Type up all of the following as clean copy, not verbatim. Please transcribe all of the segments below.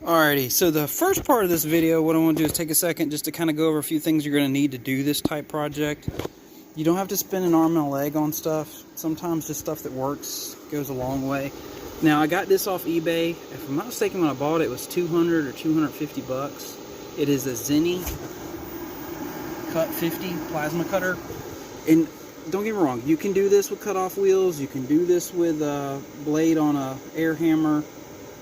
Alrighty, so the first part of this video, what I want to do is take a second just to kind of go over a few things you're going to need to do this type project. You don't have to spend an arm and a leg on stuff. Sometimes just stuff that works goes a long way. Now, I got this off eBay. If I'm not mistaken, when I bought it, it was 200 or 250 bucks. It is a Zenny Cut 50 plasma cutter. And don't get me wrong, you can do this with cut-off wheels. You can do this with a blade on a air hammer.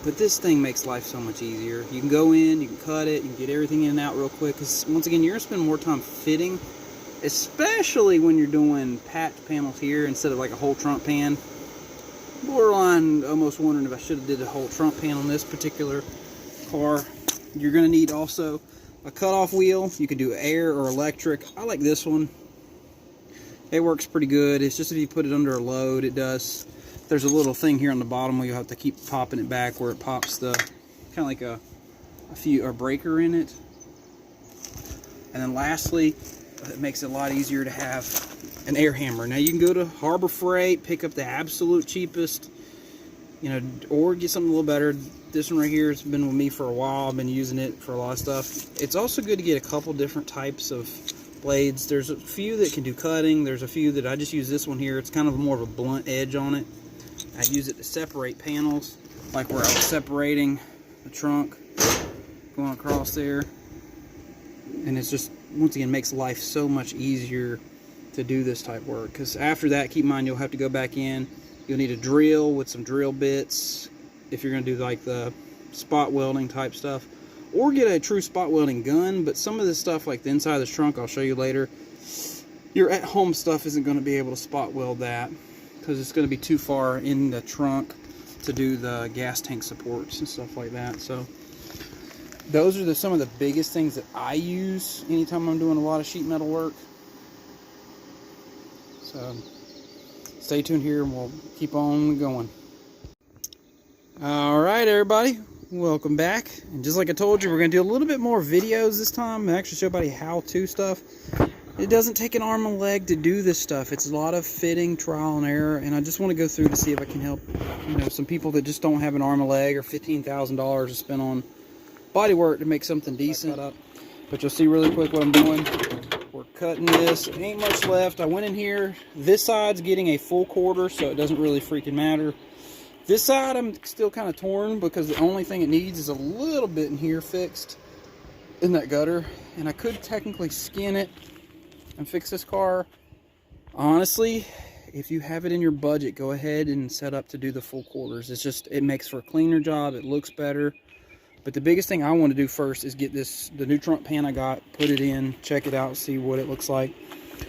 But this thing makes life so much easier. You can go in, you can cut it, you can get everything in and out real quick. Because once again, you're going to spend more time fitting, especially when you're doing patch panels here instead of like a whole trunk pan. Borderline almost wondering if I should have did a whole trunk pan on this particular car. You're going to need also a cutoff wheel. You can do air or electric. I like this one. It works pretty good. It's just if you put it under a load, it does. There's a little thing here on the bottom where you have to keep popping it back where it pops the kind of like a breaker in it. And then lastly, it makes it a lot easier to have an air hammer. Now you can go to Harbor Freight, pick up the absolute cheapest, you know, or get something a little better. This one right here has been with me for a while. I've been using it for a lot of stuff. It's also good to get a couple different types of blades. There's a few that can do cutting. There's a few that I just use this one here. It's kind of more of a blunt edge on it. I use it to separate panels, like where I was separating the trunk going across there. And it's just, once again, makes life so much easier to do this type work. Because after that, keep in mind, you'll have to go back in. You'll need a drill with some drill bits if you're going to do like the spot welding type stuff. Or get a true spot welding gun. But some of this stuff, like the inside of this trunk, I'll show you later, your at-home stuff isn't going to be able to spot weld that, because it's going to be too far in the trunk to do the gas tank supports and stuff like that. So those are some of the biggest things that I use anytime I'm doing a lot of sheet metal work. So stay tuned here and we'll keep on going. All right, everybody, welcome back. And just like I told you, we're going to do a little bit more videos this time and actually show everybody how-to stuff. It doesn't take an arm and a leg to do this stuff. It's a lot of fitting, trial and error, and I just want to go through to see if I can help, you know, some people that just don't have an arm and a leg or $15,000 to spend on body work to make something decent. But you'll see really quick what I'm doing. We're cutting this. Ain't much left. I went in here. This side's getting a full quarter, so it doesn't really freaking matter. This side I'm still kind of torn because the only thing it needs is a little bit in here fixed in that gutter, and I could technically skin it and fix this car. Honestly, if you have it in your budget, go ahead and set up to do the full quarters. It's just, it makes for a cleaner job. It looks better. But the biggest thing I want to do first is get the new trunk pan I got, put it in, check it out, see what it looks like.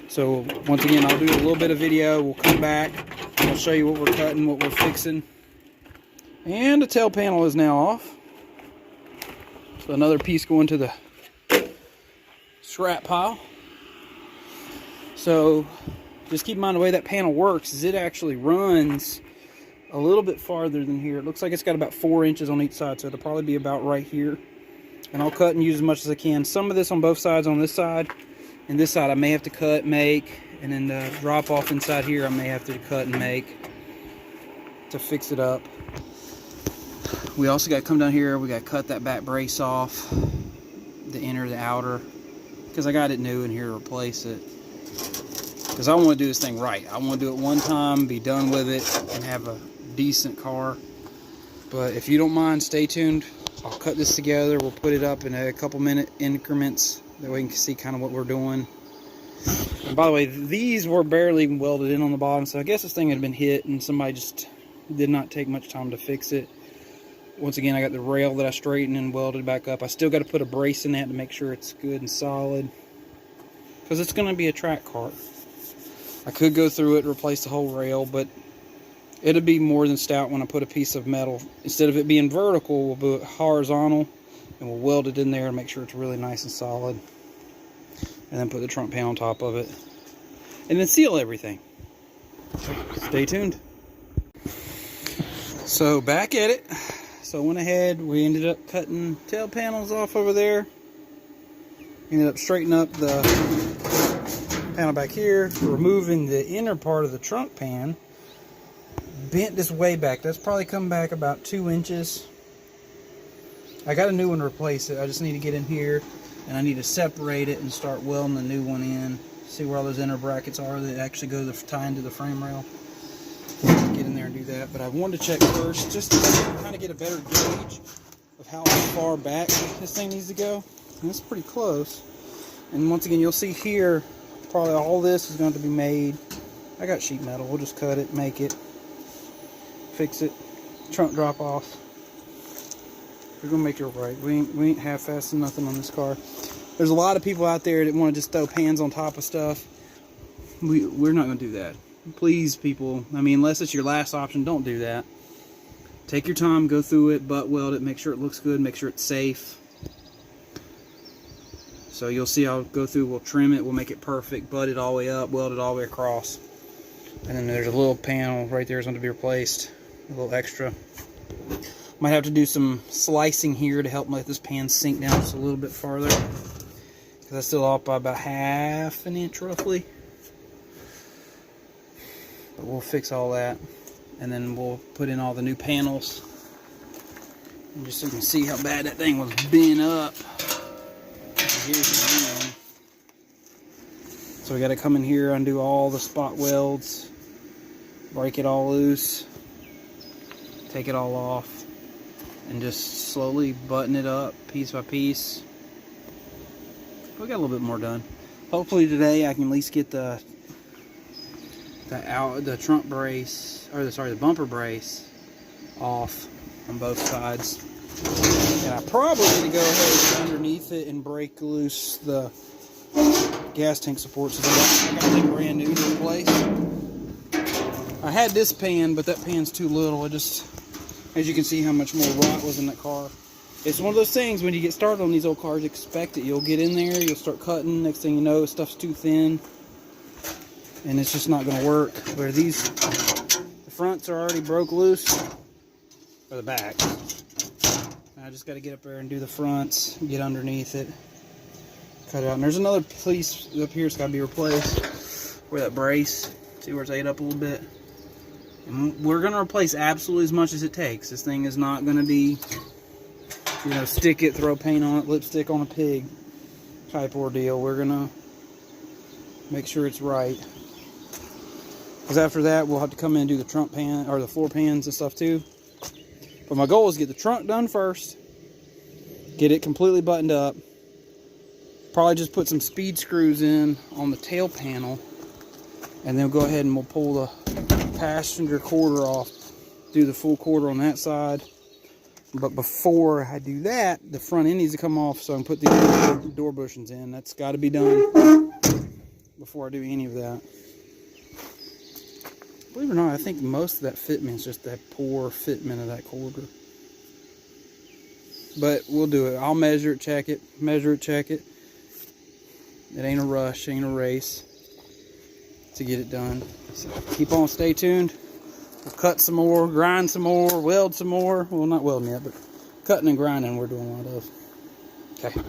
So once again, I'll do a little bit of video. We'll come back. I'll show you what we're cutting, what we're fixing. And the tail panel is now off. So another piece going to the scrap pile. So just keep in mind the way that panel works is it actually runs a little bit farther than here. It looks like it's got about 4 inches on each side, so it'll probably be about right here. And I'll cut and use as much as I can. Some of this on both sides on this side, and this side I may have to cut, make, and then the drop off inside here I may have to cut and make to fix it up. We also got to come down here, we got to cut that back brace off, the inner, the outer, because I got it new in here to replace it. Because I want to do this thing right. I want to do it one time, be done with it, and have a decent car. But if you don't mind, stay tuned. I'll cut this together. We'll put it up in a couple minute increments. That way you can see kind of what we're doing. And by the way, these were barely welded in on the bottom, so I guess this thing had been hit and somebody just did not take much time to fix it. Once again, I got the rail that I straightened and welded back up. I still got to put a brace in that to make sure it's good and solid, because it's going to be a track car. I could go through it and replace the whole rail, but it'll be more than stout when I put a piece of metal. Instead of it being vertical, we'll do it horizontal, and we'll weld it in there and make sure it's really nice and solid. And then put the trunk pan on top of it. And then seal everything. So stay tuned. So back at it. So I went ahead, we ended up cutting tail panels off over there. Ended up straightening up the panel back here, removing the inner part of the trunk pan. Bent this way back. That's probably come back about 2 inches. I got a new one to replace it. I just need to get in here and I need to separate it and start welding the new one in. See where all those inner brackets are that actually go to tie into the frame rail. Get in there and do that. But I wanted to check first just to kind of get a better gauge of how far back this thing needs to go. And it's pretty close. And once again, you'll see here, probably all this is going to be made. I got sheet metal. We'll just cut it, make it, fix it, trunk drop off. We're gonna make it right. We ain't half-assing nothing on this car. There's a lot of people out there that want to just throw pans on top of stuff. We're not gonna do that. Please, people. I mean, unless it's your last option, don't do that. Take your time, go through it, butt weld it, make sure it looks good, make sure it's safe. So you'll see I'll go through, we'll trim it, we'll make it perfect, butt it all the way up, weld it all the way across. And then there's a little panel right there is going to be replaced, a little extra. Might have to do some slicing here to help let this pan sink down just a little bit farther. Because that's still off by about ½ an inch roughly. But we'll fix all that. And then we'll put in all the new panels. And just so you can see how bad that thing was bent up. Here's the new one. So we got to come in here, undo all the spot welds, break it all loose, take it all off, and just slowly button it up piece by piece. We got a little bit more done. Hopefully today I can at least get the trunk brace, or the bumper brace off on both sides. And I probably need to go ahead and underneath it and break loose the gas tank supports. So I got something brand new to replace. I had this pan, but that pan's too little. It just, as you can see how much more rot was in that car. It's one of those things when you get started on these old cars, expect it. You'll get in there, you'll start cutting. Next thing you know, stuff's too thin, and it's just not going to work. Where these, the fronts are already broke loose, or the back. I just got to get up there and do the fronts, get underneath it, cut it out. And there's another piece up here that's got to be replaced, where that brace, see where it's ate up a little bit. And we're going to replace absolutely as much as it takes. This thing is not going to be, you know, stick it, throw paint on it, lipstick on a pig type ordeal. We're going to make sure it's right. Because after that, we'll have to come in and do the trunk pan, or the floor pans and stuff too. But my goal is to get the trunk done first, get it completely buttoned up, probably just put some speed screws in on the tail panel, and then we'll go ahead and we'll pull the passenger quarter off, do the full quarter on that side. But before I do that, the front end needs to come off so I can put the door bushings in. That's got to be done before I do any of that. Believe it or not, I think most of that fitment is just that poor fitment of that quarter. But we'll do it. I'll measure it, check it. Measure it, check it. It ain't a rush, ain't a race to get it done. So keep on, stay tuned. We'll cut some more, grind some more, weld some more. Well, not welding yet, but cutting and grinding we're doing a lot of. Okay.